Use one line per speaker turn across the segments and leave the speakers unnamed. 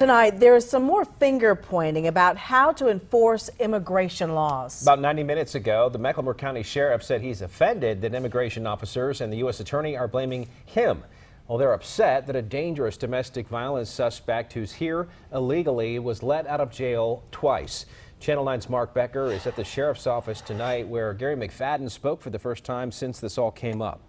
Tonight, there is some more finger pointing about how to enforce immigration laws.
About 90 minutes ago, the Mecklenburg County Sheriff said he's offended that immigration officers and the U.S. Attorney are blaming him. Well, they're upset that a dangerous domestic violence suspect who's here illegally was let out of jail twice. Channel 9's Mark Becker is at the Sheriff's office tonight, where Gary McFadden spoke for the first time since this all came up.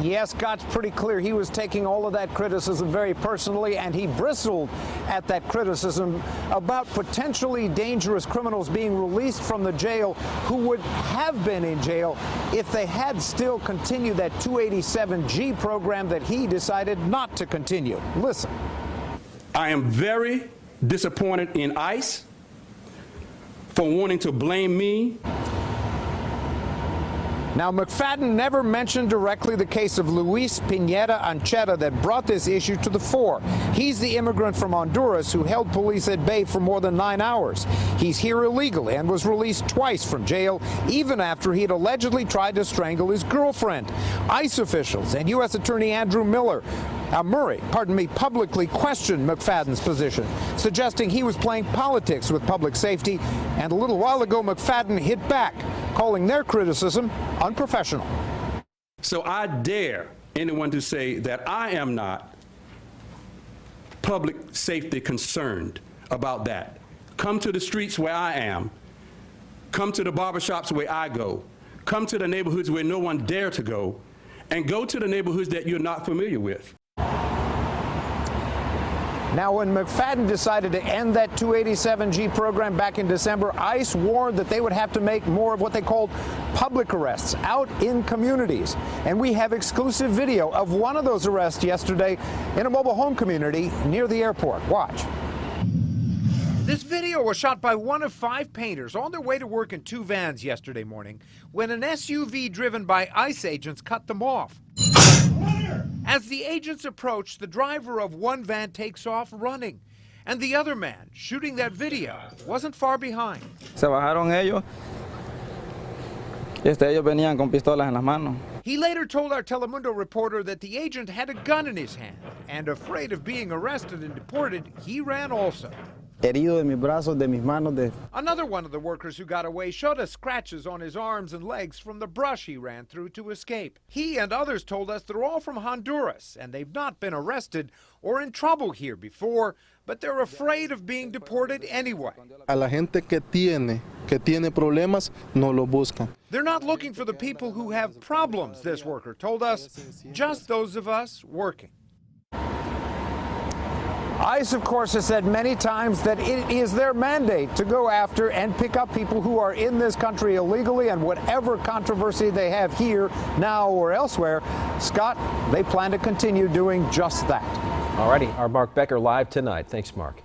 Yes, Scott's pretty clear. He was taking all of that criticism very personally, and he bristled at that criticism about potentially dangerous criminals being released from the jail who would have been in jail if they had still continued that 287G program that he decided not to continue. Listen.
I am very disappointed in ICE for wanting to blame me.
Now, McFadden never mentioned directly the case of Luis Pineda Ancheta that brought this issue to the fore. He's the immigrant from Honduras who held police at bay for more than 9 hours. He's here illegally and was released twice from jail, even after he had allegedly tried to strangle his girlfriend. ICE officials and U.S. Attorney Andrew Murray publicly questioned McFadden's position, suggesting he was playing politics with public safety. And a little while ago, McFadden hit back, calling their criticism unprofessional.
So I dare anyone to say that I am not public safety concerned about that. Come to the streets where I am. Come to the barbershops where I go. Come to the neighborhoods where no one dare to go. And go to the neighborhoods that you're not familiar with.
Now, when McFadden decided to end that 287G program back in December, ICE warned that they would have to make more of what they called public arrests out in communities. And we have exclusive video of one of those arrests yesterday in a mobile home community near the airport. Watch.
This video was shot by one of 5 painters on their way to work in 2 vans yesterday morning when an SUV driven by ICE agents cut them off. As the agents approach, the driver of one van takes off running, and the other man shooting that video wasn't far behind.
Se bajaron ellos. Ellos venían con pistolas en las manos.
He later told our Telemundo reporter that the agent had a gun in his hand, and afraid of being arrested and deported, he ran also.
Herido de mis brazos, de mis manos,
Another one of the workers who got away showed us scratches on his arms and legs from the brush he ran through to escape. He and others told us they're all from Honduras, and they've not been arrested or in trouble here before, but they're afraid of being deported anyway.
A la gente que tiene problemas, no lo buscan.
They're not looking for the people who have problems, this worker told us, just those of us working.
ICE, of course, has said many times that it is their mandate to go after and pick up people who are in this country illegally, and whatever controversy they have here, now, or elsewhere, Scott, they plan to continue doing just that.
Alrighty, our Mark Becker live tonight. Thanks, Mark.